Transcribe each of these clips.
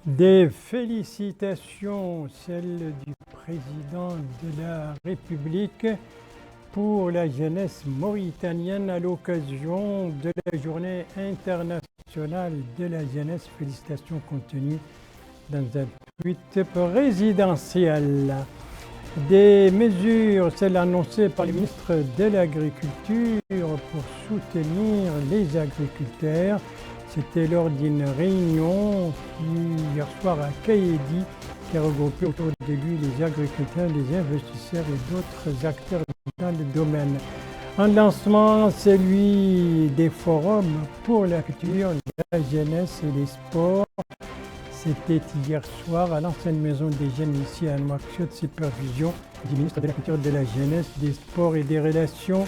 Des félicitations, celles du président de la République pour la jeunesse mauritanienne à l'occasion de la journée internationale de la jeunesse. Félicitations contenues dans un tweet présidentiel. Des mesures, celles annoncées par le ministre de l'Agriculture pour soutenir les agriculteurs. C'était lors d'une réunion hier soir à Kaedi qui a regroupé autour de lui les agriculteurs, les investisseurs et d'autres acteurs dans le domaine. Un lancement, celui des forums pour la culture, la jeunesse et les sports. C'était hier soir à l'ancienne maison des jeunes ici à Nouakchott, supervision du ministre de la Culture, de la Jeunesse, des Sports et des Relations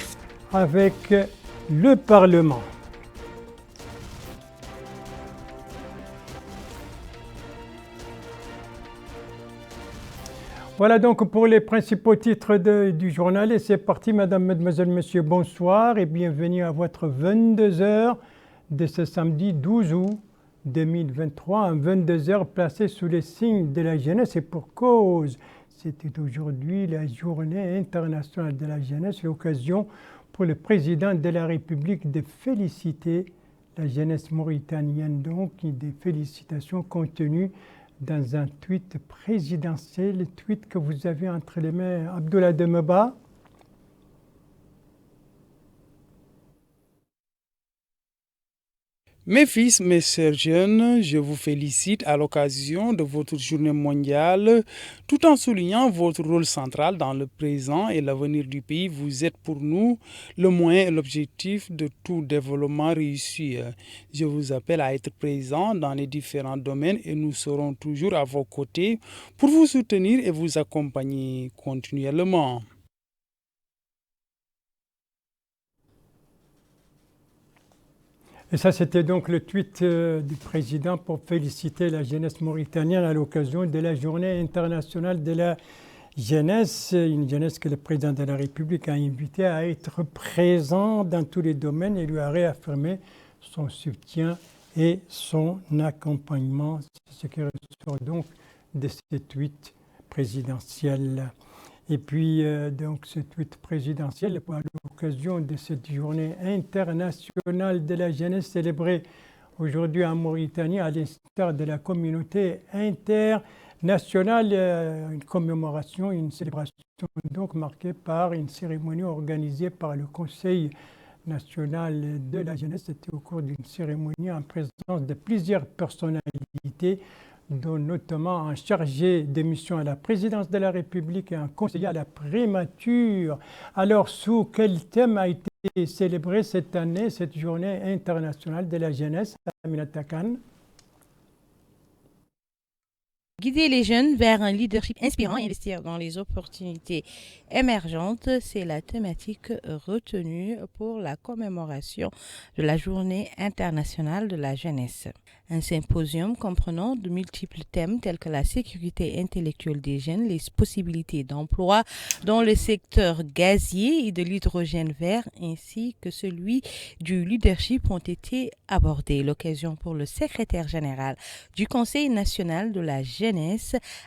avec le Parlement. Voilà donc pour les principaux titres du journal. Et c'est parti, mesdames, mesdemoiselles, messieurs, bonsoir et bienvenue à votre 22h de ce samedi 12 août 2023. Un 22h placé sous les signes de la jeunesse et pour cause. C'était aujourd'hui la journée internationale de la jeunesse, l'occasion pour le président de la République de féliciter la jeunesse mauritanienne. Donc, des félicitations contenues dans un tweet présidentiel, le tweet que vous avez entre les mains, Abdoulaye Demeba. Mes fils, mes sœurs jeunes, je vous félicite à l'occasion de votre journée mondiale, tout en soulignant votre rôle central dans le présent et l'avenir du pays. Vous êtes pour nous le moyen et l'objectif de tout développement réussi. Je vous appelle à être présent dans les différents domaines et nous serons toujours à vos côtés pour vous soutenir et vous accompagner continuellement. Et ça, c'était donc le tweet du président pour féliciter la jeunesse mauritanienne à l'occasion de la journée internationale de la jeunesse. Une jeunesse que le président de la République a invité à être présent dans tous les domaines et lui a réaffirmé son soutien et son accompagnement. C'est ce qui ressort donc de ce tweet présidentiel. Et puis, donc, ce tweet présidentiel, à l'occasion de cette journée internationale de la jeunesse célébrée aujourd'hui en Mauritanie, à l'instar de la communauté internationale, une commémoration, une célébration donc marquée par une cérémonie organisée par le Conseil national de la jeunesse. C'était au cours d'une cérémonie en présence de plusieurs personnalités, dont notamment un chargé de mission à la présidence de la République et un conseiller à la primature. Alors, sous quel thème a été célébrée cette année, cette journée internationale de la jeunesse, Aminata Khan? Guider les jeunes vers un leadership inspirant et investir dans les opportunités émergentes, c'est la thématique retenue pour la commémoration de la Journée internationale de la jeunesse. Un symposium comprenant de multiples thèmes tels que la sécurité intellectuelle des jeunes, les possibilités d'emploi dans le secteur gazier et de l'hydrogène vert, ainsi que celui du leadership ont été abordés. L'occasion pour le secrétaire général du Conseil national de la jeunesse,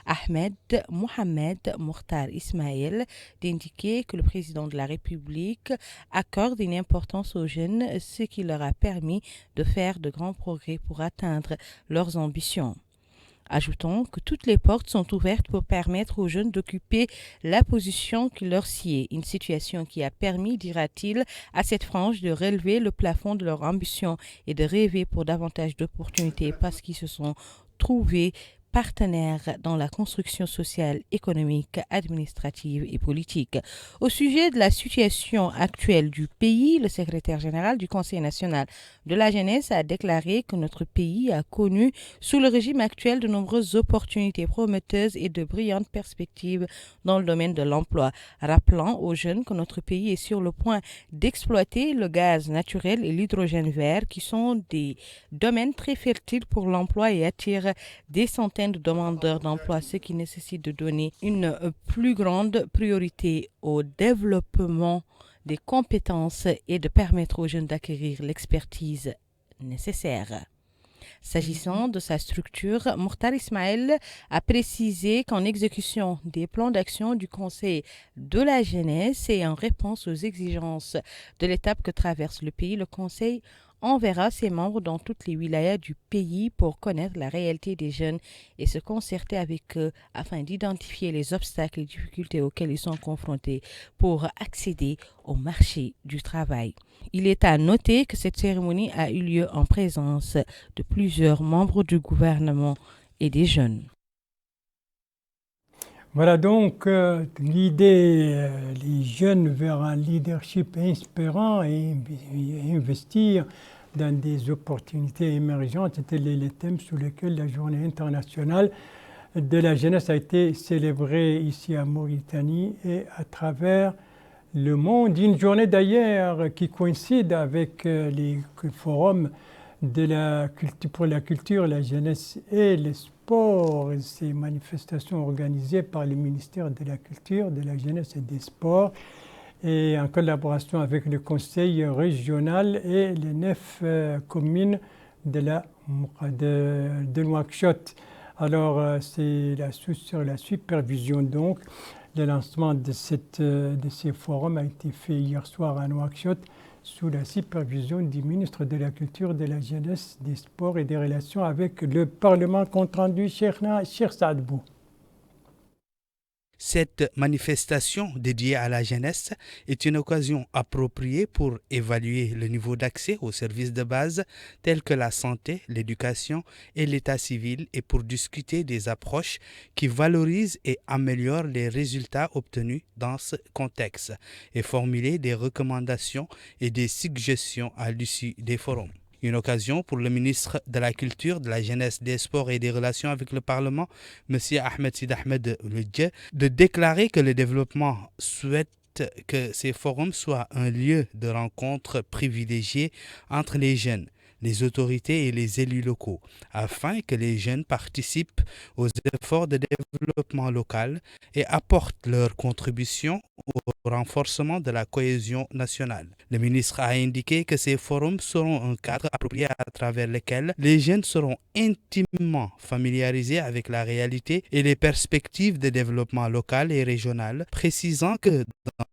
Ahmed Mohamed Mokhtar Ismaël, d'indiquer que le président de la République accorde une importance aux jeunes, ce qui leur a permis de faire de grands progrès pour atteindre leurs ambitions. Ajoutons que toutes les portes sont ouvertes pour permettre aux jeunes d'occuper la position qui leur sied, une situation qui a permis, dira-t-il, à cette frange de relever le plafond de leur ambition et de rêver pour davantage d'opportunités parce qu'ils se sont trouvés partenaires dans la construction sociale, économique, administrative et politique. Au sujet de la situation actuelle du pays, le secrétaire général du Conseil national de la jeunesse a déclaré que notre pays a connu sous le régime actuel de nombreuses opportunités prometteuses et de brillantes perspectives dans le domaine de l'emploi, rappelant aux jeunes que notre pays est sur le point d'exploiter le gaz naturel et l'hydrogène vert qui sont des domaines très fertiles pour l'emploi et attirent des centaines de demandeurs d'emploi, ce qui nécessite de donner une plus grande priorité au développement des compétences et de permettre aux jeunes d'acquérir l'expertise nécessaire. S'agissant de sa structure, Mokhtar Ismaël a précisé qu'en exécution des plans d'action du Conseil de la jeunesse et en réponse aux exigences de l'étape que traverse le pays, le Conseil enverra ses membres dans toutes les wilayas du pays pour connaître la réalité des jeunes et se concerter avec eux afin d'identifier les obstacles et difficultés auxquels ils sont confrontés pour accéder au marché du travail. Il est à noter que cette cérémonie a eu lieu en présence de plusieurs membres du gouvernement et des jeunes. Voilà donc l'idée, les jeunes vers un leadership inspirant et investir dans des opportunités émergentes, c'était les thèmes sous lesquels la journée internationale de la jeunesse a été célébrée ici à Mauritanie et à travers le monde. Une journée d'ailleurs qui coïncide avec les forums de pour la culture, la jeunesse et le sport. Ces manifestations organisées par le ministère de la Culture, de la Jeunesse et des Sports et en collaboration avec le conseil régional et les 9 communes de Nouakchott. Alors c'est sur la supervision donc. Le lancement de ces forums a été fait hier soir à Nouakchott sous la supervision du ministre de la Culture, de la Jeunesse, des Sports et des Relations avec le Parlement. Compte rendu, Cheikh Saad Bou. Cette manifestation dédiée à la jeunesse est une occasion appropriée pour évaluer le niveau d'accès aux services de base tels que la santé, l'éducation et l'état civil et pour discuter des approches qui valorisent et améliorent les résultats obtenus dans ce contexte et formuler des recommandations et des suggestions à l'issue des forums. Une occasion pour le ministre de la Culture, de la Jeunesse, des Sports et des Relations avec le Parlement, M. Ahmed Sid Ahmed Oulidje, de déclarer que le développement souhaite que ces forums soient un lieu de rencontre privilégié entre les jeunes, les autorités et les élus locaux, afin que les jeunes participent aux efforts de développement local et apportent leur contribution au renforcement de la cohésion nationale. Le ministre a indiqué que ces forums seront un cadre approprié à travers lequel les jeunes seront intimement familiarisés avec la réalité et les perspectives de développement local et régional, précisant que dans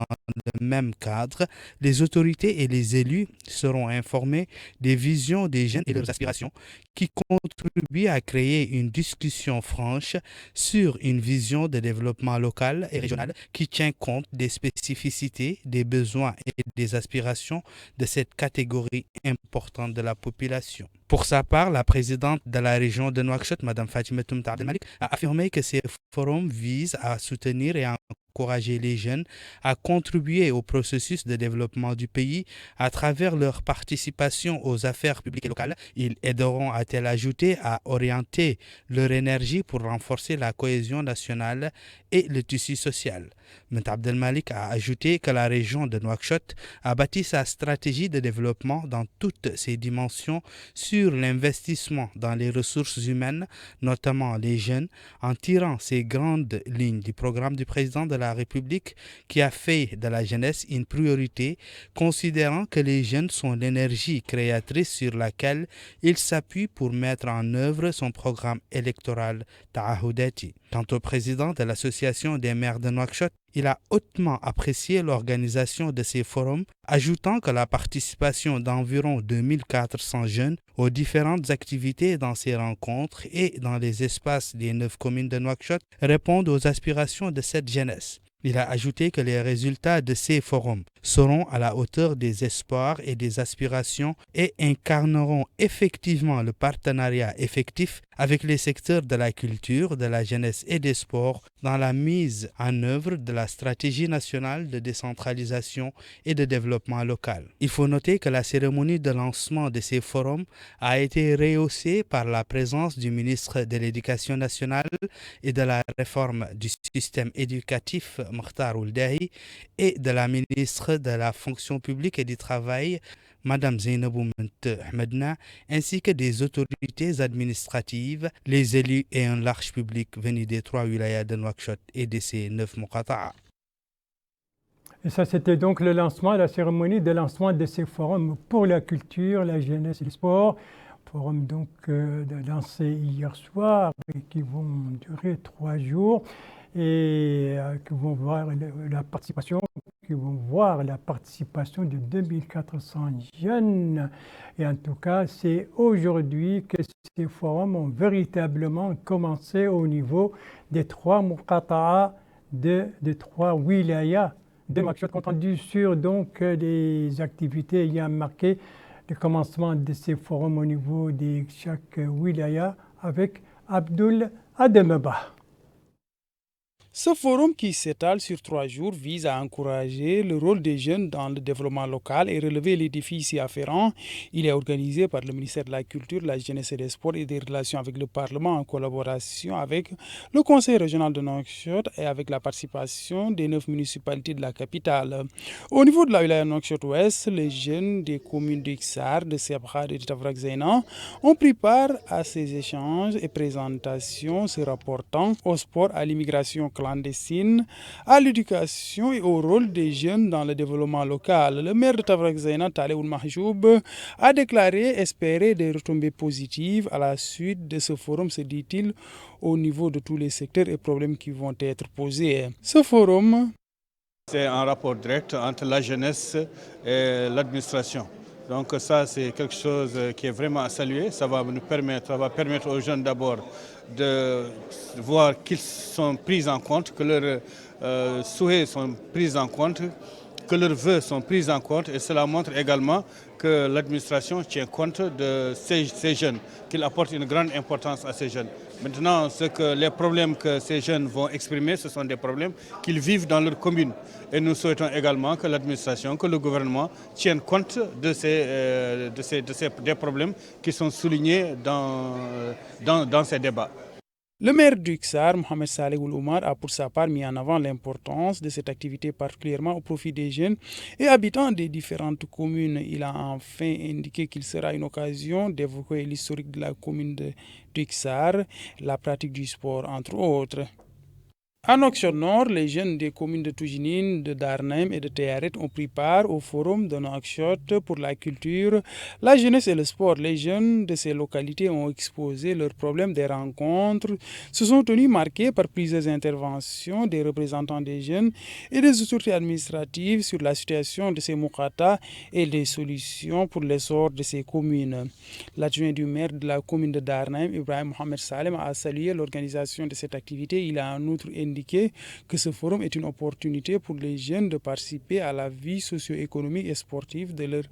le même cadre, les autorités et les élus seront informés des visions des jeunes et leurs aspirations qui contribuent à créer une discussion franche sur une vision de développement local et régional qui tient compte des spécificités, des besoins et des aspirations de cette catégorie importante de la population. Pour sa part, la présidente de la région de Nouakchott, Mme Fatimatoum Abdelmalik, a affirmé que ces forums visent à soutenir et à encourager les jeunes à contribuer au processus de développement du pays à travers leur participation aux affaires publiques et locales. Ils aideront, a-t-elle ajouté, à orienter leur énergie pour renforcer la cohésion nationale et le tissu social. M. Abdelmalik a ajouté que la région de Nouakchott a bâti sa stratégie de développement dans toutes ses dimensions sur l'investissement dans les ressources humaines, notamment les jeunes, en tirant ces grandes lignes du programme du président de la République qui a fait de la jeunesse une priorité, considérant que les jeunes sont l'énergie créatrice sur laquelle il s'appuie pour mettre en œuvre son programme électoral Ta'ahoudati. Quant au président de l'Association des maires de Nouakchott, il a hautement apprécié l'organisation de ces forums, ajoutant que la participation d'environ 2400 jeunes aux différentes activités dans ces rencontres et dans les espaces des 9 communes de Nouakchott répondent aux aspirations de cette jeunesse. Il a ajouté que les résultats de ces forums seront à la hauteur des espoirs et des aspirations et incarneront effectivement le partenariat effectif avec les secteurs de la culture, de la jeunesse et des sports dans la mise en œuvre de la stratégie nationale de décentralisation et de développement local. Il faut noter que la cérémonie de lancement de ces forums a été rehaussée par la présence du ministre de l'Éducation nationale et de la réforme du système éducatif, Mokhtar Ouldahi, et de la ministre de la fonction publique et du travail, Mme Zainabou Ahmedna, ainsi que des autorités administratives, les élus et un large public venu des 3 wilayas de Nouakchott et de ses 9 muqata'a. Et ça, c'était donc le lancement, la cérémonie de lancement de ces forums pour la culture, la jeunesse et le sport. forum donc lancé hier soir et qui vont durer 3 jours et qui vont voir la participation de 2400 jeunes. Et en tout cas, c'est aujourd'hui que ces forums ont véritablement commencé au niveau des 3 muqata'a des 3 wilayas de Nouakchott, compte rendu sur donc les activités ayant marqué le commencement de ces forums au niveau de chaque wilaya avec Abdoul Ademba. Ce forum qui s'étale sur 3 jours vise à encourager le rôle des jeunes dans le développement local et relever les défis s'y afférents. Il est organisé par le ministère de la Culture, de la Jeunesse et des Sports et des Relations avec le Parlement en collaboration avec le Conseil régional de Nouakchott et avec la participation des 9 municipalités de la capitale. Au niveau de la wilaya Nouakchott-Ouest, les jeunes des communes d'Ixar, de Sebkha et de Tafrak Zeina ont pris part à ces échanges et présentations se rapportant au sport, à l'immigration clandestine, à l'éducation et au rôle des jeunes dans le développement local. Le maire de Tafrak Zeina, Taleoul Mahjoub, a déclaré espérer des retombées positives à la suite de ce forum, se dit-il, au niveau de tous les secteurs et problèmes qui vont être posés. Ce forum, c'est un rapport direct entre la jeunesse et l'administration. Donc ça, c'est quelque chose qui est vraiment à saluer. Ça va permettre aux jeunes d'abord de voir qu'ils sont pris en compte, que leurs souhaits sont pris en compte, que leurs vœux sont pris en compte. Et cela montre également que l'administration tient compte de ces jeunes, qu'il apporte une grande importance à ces jeunes. Maintenant, les problèmes que ces jeunes vont exprimer, ce sont des problèmes qu'ils vivent dans leur commune. Et nous souhaitons également que l'administration, que le gouvernement tiennent compte des problèmes qui sont soulignés dans ces débats. Le maire d'Ixar, Mohamed Saleh Ould-Oumar, a pour sa part mis en avant l'importance de cette activité particulièrement au profit des jeunes et habitants des différentes communes. Il a enfin indiqué qu'il sera une occasion d'évoquer l'historique de la commune d'Ixar, la pratique du sport entre autres. À Nouakchott-Nord, les jeunes des communes de Toujinine, de Darnem et de Théaret ont pris part au forum de Nouakchott pour la culture, la jeunesse et le sport. Les jeunes de ces localités ont exposé leurs problèmes des rencontres, se sont tenus marqués par plusieurs interventions des représentants des jeunes et des autorités administratives sur la situation de ces muqata et les solutions pour l'essor de ces communes. L'adjoint du maire de la commune de Darnem, Ibrahim Mohamed Salem, a salué l'organisation de cette activité. Il a en outre indiqué que ce forum est une opportunité pour les jeunes de participer à la vie socio-économique et sportive de leur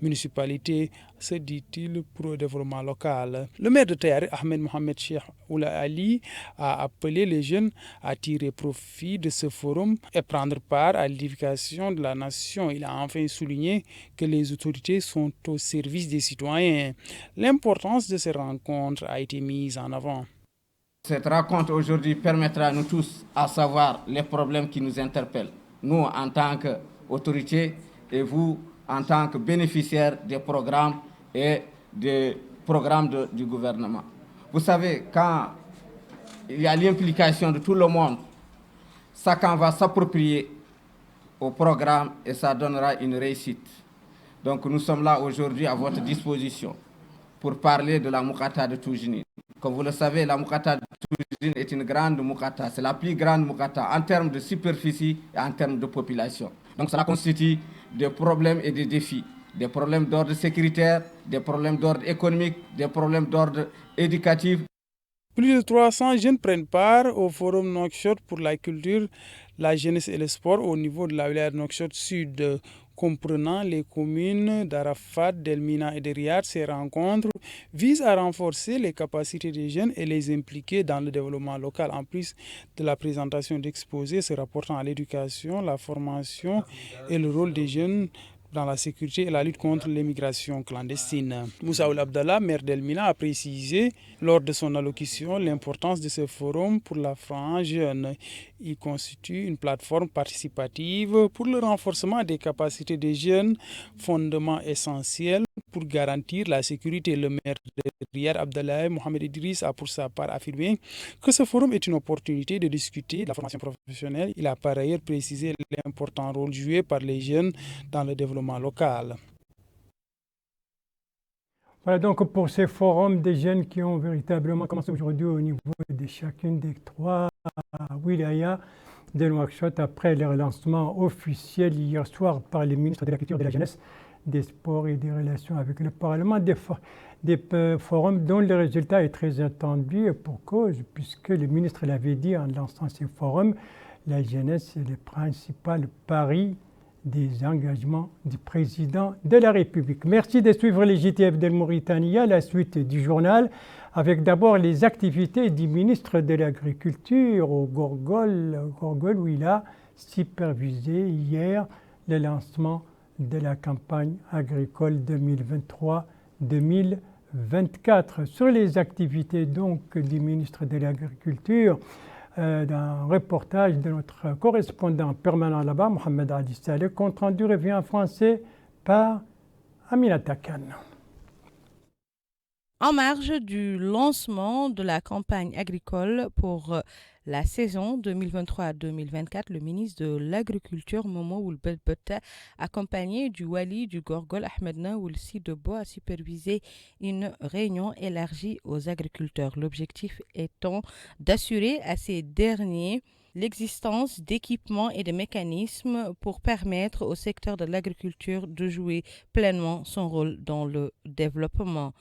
municipalité, se dit-il, pour le développement local. Le maire de Théaret, Ahmed Mohamed Cheikh Oula Ali, a appelé les jeunes à tirer profit de ce forum et prendre part à l'édification de la nation. Il a enfin souligné que les autorités sont au service des citoyens. L'importance de ces rencontres a été mise en avant. Cette rencontre aujourd'hui permettra à nous tous à savoir les problèmes qui nous interpellent. Nous, en tant qu'autorités, et vous, en tant que bénéficiaires des programmes et des programmes du gouvernement. Vous savez, quand il y a l'implication de tout le monde, chacun va s'approprier au programme et ça donnera une réussite. Donc nous sommes là aujourd'hui à votre disposition pour parler de la muqata de Toujinine. Comme vous le savez, la muqata de Toujinine est une grande muqata. C'est la plus grande muqata en termes de superficie et en termes de population. Donc cela constitue des problèmes et des défis. Des problèmes d'ordre sécuritaire, des problèmes d'ordre économique, des problèmes d'ordre éducatif. Plus de 300 jeunes prennent part au forum Nouakchott pour la culture, la jeunesse et le sport au niveau de la wilaya de Nouakchott Sud, comprenant les communes d'Arafat, d'Elmina et de Riyad. Ces rencontres visent à renforcer les capacités des jeunes et les impliquer dans le développement local. En plus de la présentation d'exposés se rapportant à l'éducation, la formation et le rôle des jeunes dans la sécurité et la lutte contre l'immigration clandestine. Moussa Ould Abdallah, maire d'Elmina, a précisé lors de son allocution l'importance de ce forum pour la frange jeune. Il constitue une plateforme participative pour le renforcement des capacités des jeunes, fondement essentiel pour garantir la sécurité. Le maire de Riyad, Abdallah Mohamed Idriss, a pour sa part affirmé que ce forum est une opportunité de discuter de la formation professionnelle. Il a par ailleurs précisé l'important rôle joué par les jeunes dans le développement local. Voilà donc pour ces forums des jeunes qui ont véritablement commencé aujourd'hui au niveau de chacune des 3 wilayas de Nouakchott après le lancement officiel hier soir par le ministre de la Culture, de la Jeunesse, des Sports et des Relations avec le Parlement, des forums dont le résultat est très attendu et pour cause, puisque le ministre l'avait dit en lançant ces forums, la jeunesse est le principal pari des engagements du président de la République. Merci de suivre les JTF de Mauritanie, la suite du journal, avec d'abord les activités du ministre de l'Agriculture au Gorgol, où il a supervisé hier le lancement de la campagne agricole 2023-2024. Sur les activités donc du ministre de l'Agriculture, d'un reportage de notre correspondant permanent là-bas, Mohamed Ali Saleh, compte rendu revient en français par Aminata Khan. En marge du lancement de la campagne agricole pour la saison 2023-2024, le ministre de l'Agriculture, Momo Oulbelbeta, accompagné du Wali du Gorgol, Ahmedna Oulsidebo, a supervisé une réunion élargie aux agriculteurs. L'objectif étant d'assurer à ces derniers l'existence d'équipements et de mécanismes pour permettre au secteur de l'agriculture de jouer pleinement son rôle dans le développement.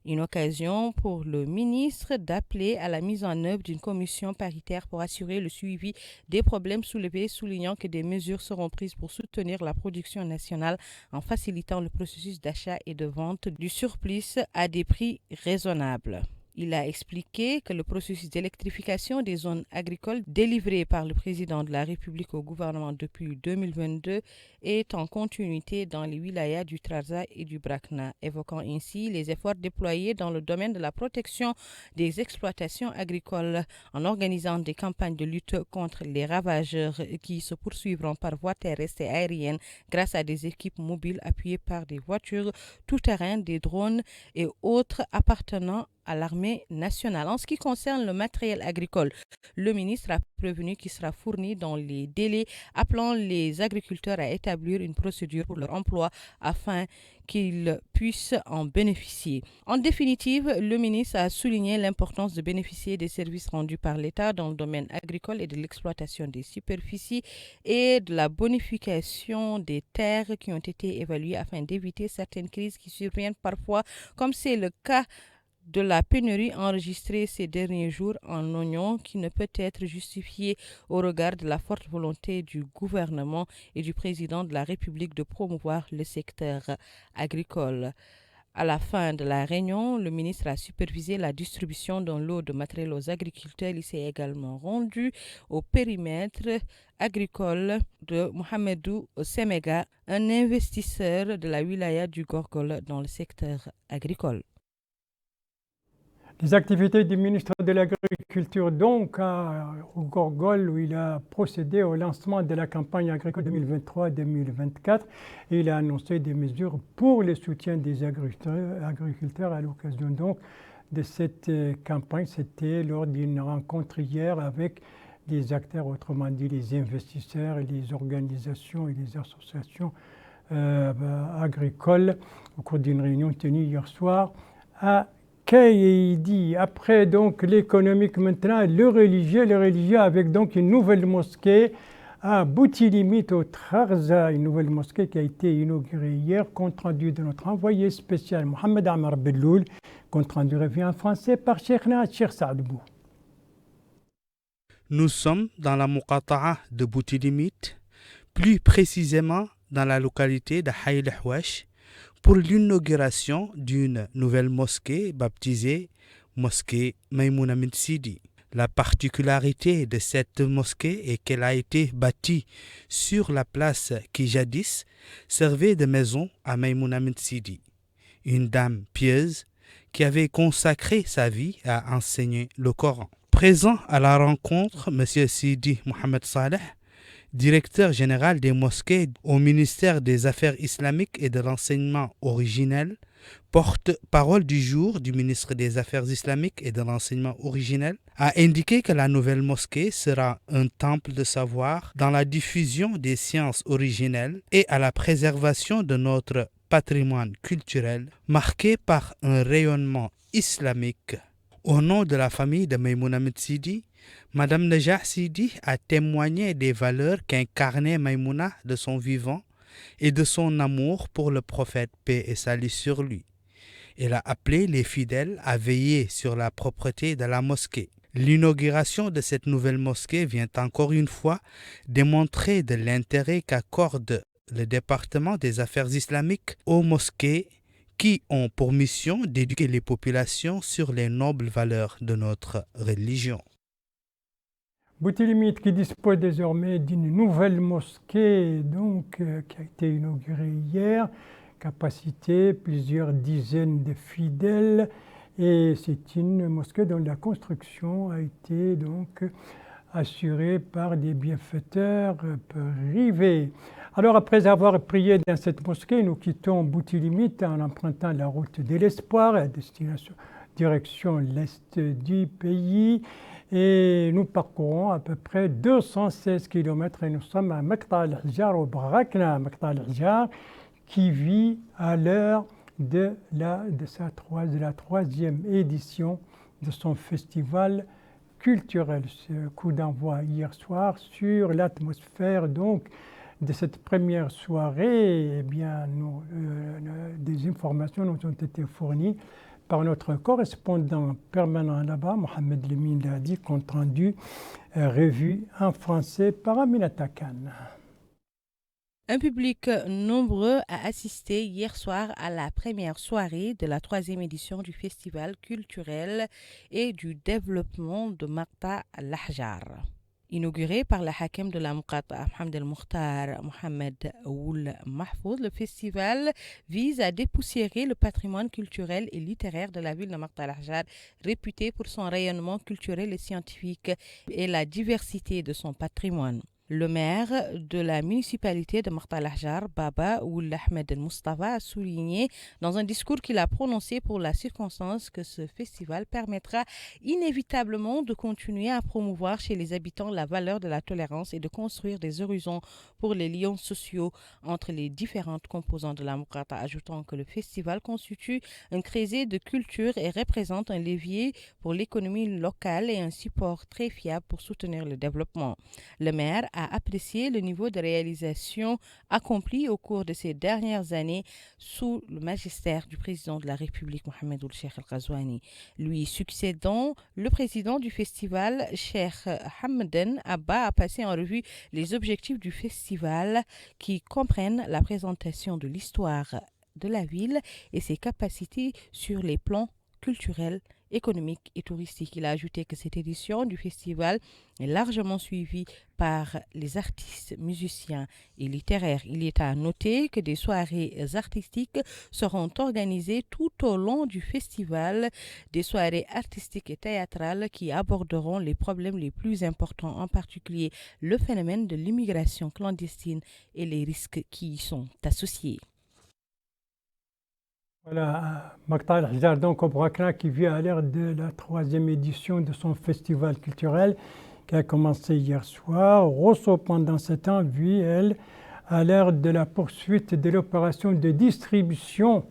Une occasion pour le ministre d'appeler à la mise en œuvre d'une commission paritaire pour assurer le suivi des problèmes soulevés, soulignant que des mesures seront prises pour soutenir la production nationale en facilitant le processus d'achat et de vente du surplus à des prix raisonnables. Il a expliqué que le processus d'électrification des zones agricoles délivré par le président de la République au gouvernement depuis 2022 est en continuité dans les wilayas du Trarza et du Brakna, évoquant ainsi les efforts déployés dans le domaine de la protection des exploitations agricoles en organisant des campagnes de lutte contre les ravageurs qui se poursuivront par voie terrestre et aérienne grâce à des équipes mobiles appuyées par des voitures tout-terrain, des drones et autres appartenant à l'armée nationale. En ce qui concerne le matériel agricole, le ministre a prévenu qu'il sera fourni dans les délais, appelant les agriculteurs à établir une procédure pour leur emploi afin qu'ils puissent en bénéficier. En définitive, le ministre a souligné l'importance de bénéficier des services rendus par l'État dans le domaine agricole et de l'exploitation des superficies et de la bonification des terres qui ont été évaluées afin d'éviter certaines crises qui surviennent parfois, comme c'est le cas de la pénurie enregistrée ces derniers jours en oignons qui ne peut être justifiée au regard de la forte volonté du gouvernement et du président de la République de promouvoir le secteur agricole. À la fin de la réunion, le ministre a supervisé la distribution d'un lot de matériel aux agriculteurs. Il s'est également rendu au périmètre agricole de Mohamedou Semega, un investisseur de la wilaya du Gorgol dans le secteur agricole. Les activités du ministre de l'Agriculture, donc, au Gorgol, où il a procédé au lancement de la campagne agricole 2023-2024. Et il a annoncé des mesures pour le soutien des agriculteurs à l'occasion donc de cette campagne. C'était lors d'une rencontre hier avec les acteurs, autrement dit les investisseurs, les organisations et les associations agricoles, au cours d'une réunion tenue hier soir à Kaïdi. Après donc l'économique maintenant, le religieux avec donc une nouvelle mosquée à Boutilimit au Trarza, une nouvelle mosquée qui a été inaugurée hier, compte rendu de notre envoyé spécial Mohamed Amar Belloul, compte rendu revient en français par Cheikhna Cheikh Saadbou. Nous sommes dans la Muqata'a de Boutilimit, plus précisément dans la localité de Haïl Houache, pour l'inauguration d'une nouvelle mosquée baptisée Mosquée Maïmouna Bint Sidi. La particularité de cette mosquée est qu'elle a été bâtie sur la place qui jadis servait de maison à Maïmouna Bint Sidi, une dame pieuse qui avait consacré sa vie à enseigner le Coran. Présent à la rencontre, M. Sidi Mohamed Saleh, directeur général des mosquées au ministère des Affaires islamiques et de l'enseignement originel, porte-parole du jour du ministre des Affaires islamiques et de l'enseignement originel, a indiqué que la nouvelle mosquée sera un temple de savoir dans la diffusion des sciences originelles et à la préservation de notre patrimoine culturel marqué par un rayonnement islamique. Au nom de la famille de Maïmouna Sidi, Madame Najah Sidi a témoigné des valeurs qu'incarnait Maïmouna de son vivant et de son amour pour le prophète, paix et salut sur lui. Elle a appelé les fidèles à veiller sur la propreté de la mosquée. L'inauguration de cette nouvelle mosquée vient encore une fois démontrer de l'intérêt qu'accorde le département des affaires islamiques aux mosquées qui ont pour mission d'éduquer les populations sur les nobles valeurs de notre religion. Boutilimite qui dispose désormais d'une nouvelle mosquée qui a été inaugurée hier, capacité plusieurs dizaines de fidèles, et c'est une mosquée dont la construction a été assurée par des bienfaiteurs privés. Alors après avoir prié dans cette mosquée, nous quittons Boutilimite en empruntant la route de l'Espoir à direction l'est du pays. Et nous parcourons à peu près 216 km et nous sommes à Maqta al-Hjar au Barakna, Maqta al-Hjar, qui vit à l'heure de la troisième édition de son festival culturel. Ce coup d'envoi hier soir sur l'atmosphère de cette première soirée, eh bien, des informations nous ont été fournies par notre correspondant permanent là-bas, Mohamed Lemine Ladi, compte rendu revu en français par Aminata Khan. Un public nombreux a assisté hier soir à la première soirée de la troisième édition du Festival culturel et du développement de Maqta al-Hjar. Inauguré par le hakem de la Muqata, Mohamed El-Mukhtar Mohamed Oul Mahfouz, le festival vise à dépoussiérer le patrimoine culturel et littéraire de la ville de Maqta al-Hjar, réputée pour son rayonnement culturel et scientifique et la diversité de son patrimoine. Le maire de la municipalité de Maqta al-Hjar, Baba Ould Ahmed El-Mustafa, a souligné dans un discours qu'il a prononcé pour la circonstance que ce festival permettra inévitablement de continuer à promouvoir chez les habitants la valeur de la tolérance et de construire des horizons pour les liens sociaux entre les différentes composantes de la Muqata, ajoutant que le festival constitue un creuset de culture et représente un levier pour l'économie locale et un support très fiable pour soutenir le développement. Le maire a apprécié le niveau de réalisation accompli au cours de ces dernières années sous le magistère du président de la République, Mohamed Ould Cheikh El-Ghazouani. Lui succédant, le président du festival, Cheikh Hamdan Abba, a passé en revue les objectifs du festival qui comprennent la présentation de l'histoire de la ville et ses capacités sur les plans culturels, économique et touristique. Il a ajouté que cette édition du festival est largement suivie par les artistes, musiciens et littéraires. Il est à noter que des soirées artistiques seront organisées tout au long du festival, des soirées artistiques et théâtrales qui aborderont les problèmes les plus importants, en particulier le phénomène de l'immigration clandestine et les risques qui y sont associés. Voilà, Maqta al-Hjar, donc au Barakna, qui vit à l'heure de la troisième édition de son festival culturel qui a commencé hier soir. Rosso, pendant ce temps, vit, elle, à l'heure de la poursuite de l'opération de distribution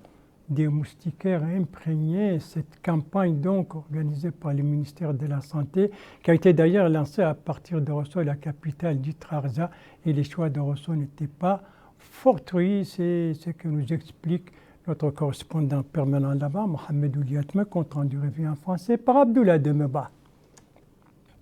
des moustiquaires imprégnés. Cette campagne, donc, organisée par le ministère de la Santé, qui a été d'ailleurs lancée à partir de Rosso, la capitale du Trarza, et les choix de Rosso n'étaient pas fortuits. C'est ce que nous explique notre correspondant permanent là-bas, Mohamed Ouliatme, compte rendu revu en français par Abdoulaye Demeba.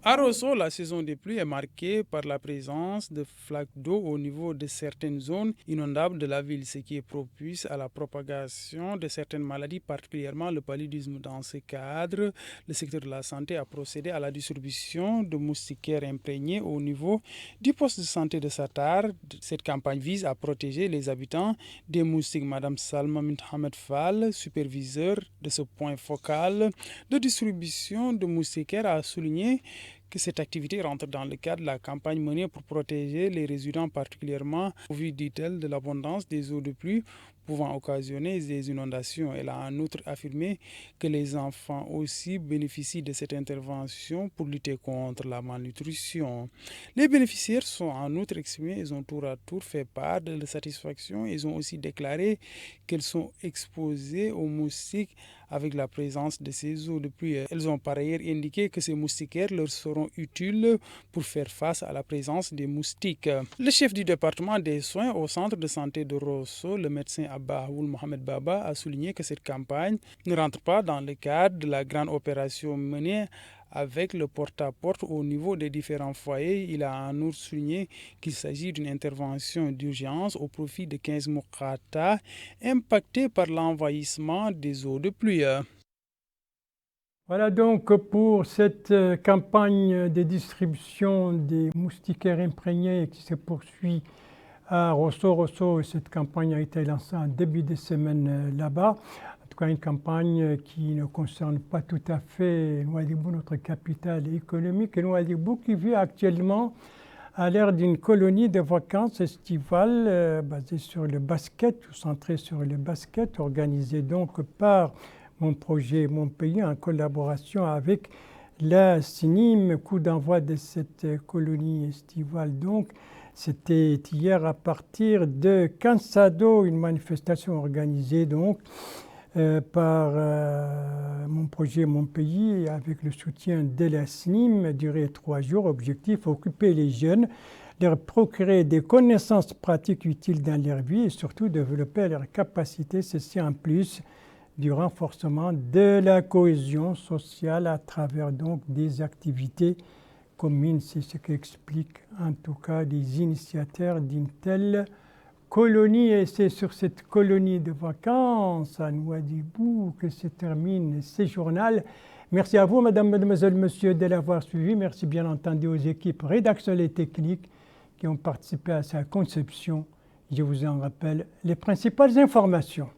À Rosso, la saison des pluies est marquée par la présence de flaques d'eau au niveau de certaines zones inondables de la ville, ce qui est propice à la propagation de certaines maladies, particulièrement le paludisme. Dans ce cadre, le secteur de la santé a procédé à la distribution de moustiquaires imprégnés au niveau du poste de santé de Satar. Cette campagne vise à protéger les habitants des moustiques. Madame Salma Mohamed Fall, superviseur de ce point focal de distribution de moustiquaires, a souligné que cette activité rentre dans le cadre de la campagne menée pour protéger les résidents, particulièrement au vu, dit-elle, de l'abondance des eaux de pluie pouvant occasionner des inondations. Elle a en outre affirmé que les enfants aussi bénéficient de cette intervention pour lutter contre la malnutrition. Les bénéficiaires sont en outre exprimés, ils ont tour à tour fait part de leur satisfaction. Ils ont aussi déclaré qu'elles sont exposées aux moustiques avec la présence de ces eaux de pluie. Elles ont par ailleurs indiqué que ces moustiquaires leur seront utiles pour faire face à la présence des moustiques. Le chef du département des soins au centre de santé de Rosso, le médecin Abba Haoul Mohamed Baba, a souligné que cette campagne ne rentre pas dans le cadre de la grande opération menée avec le porte-à-porte au niveau des différents foyers. Il a en outre souligné qu'il s'agit d'une intervention d'urgence au profit de 15 Moukhata impactés par l'envahissement des eaux de pluie. Voilà donc pour cette campagne de distribution des moustiquaires imprégnés qui se poursuit à Rosso. Cette campagne a été lancée en début de semaine là-bas. En tout cas, une campagne qui ne concerne pas tout à fait Nouadhibou, notre capitale économique, et Nouadhibou qui vit actuellement à l'ère d'une colonie de vacances estivales basée sur le basket, ou centrée sur le basket, organisée donc par Mon Projet Mon Pays en collaboration avec la CNIM. Coup d'envoi de cette colonie estivale donc. C'était hier à partir de Cansado, une manifestation organisée donc par Mon Projet Mon Pays avec le soutien de la SNIM, durée 3 jours. Objectif, occuper les jeunes, leur procurer des connaissances pratiques utiles dans leur vie et surtout développer leurs capacités, ceci en plus du renforcement de la cohésion sociale à travers donc des activités communes. C'est ce qu'expliquent en tout cas les initiateurs d'une telle colonie. Et c'est sur cette colonie de vacances à Nouadhibou que se termine ce journal. Merci à vous, mesdames, mesdemoiselles, messieurs, de l'avoir suivi. Merci bien entendu aux équipes rédactionnelles et techniques qui ont participé à sa conception. Je vous en rappelle les principales informations.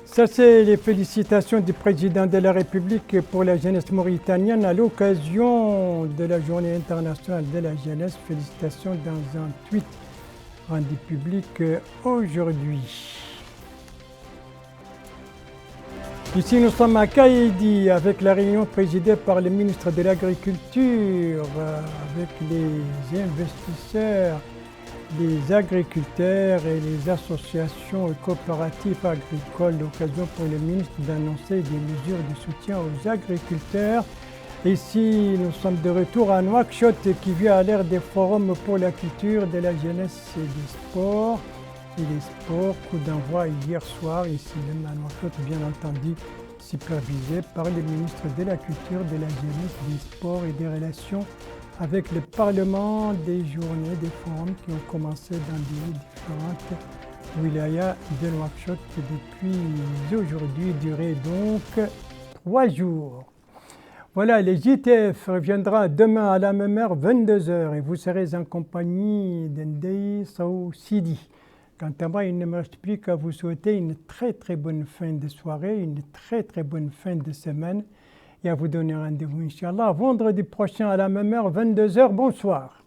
Ça, c'est les félicitations du président de la République pour la jeunesse mauritanienne à l'occasion de la Journée internationale de la jeunesse. Félicitations dans un tweet rendu public aujourd'hui. Ici, nous sommes à Kaïdi avec la réunion présidée par le ministre de l'Agriculture, avec les investisseurs, les agriculteurs et les associations et coopératives agricoles. L'occasion pour le ministre d'annoncer des mesures de soutien aux agriculteurs. Ici, nous sommes de retour à Nouakchott qui vit à l'ère des forums pour la culture, de la jeunesse et des sports. Coup d'envoi hier soir, ici même à Nouakchott, bien entendu, supervisé par le ministre de la Culture, de la jeunesse, des sports et des relations avec le Parlement, des journées, des forums qui ont commencé dans des différentes wilayas de Nouakchott depuis aujourd'hui, durée donc 3 jours. Voilà, le JTF reviendra demain à la même heure, 22h, et vous serez en compagnie d'Ndei Sow Sidi. Quant à moi, il ne me reste plus qu'à vous souhaiter une très très bonne fin de soirée, une très très bonne fin de semaine, et à vous donner rendez-vous, Inch'Allah, vendredi prochain à la même heure, 22h. Bonsoir.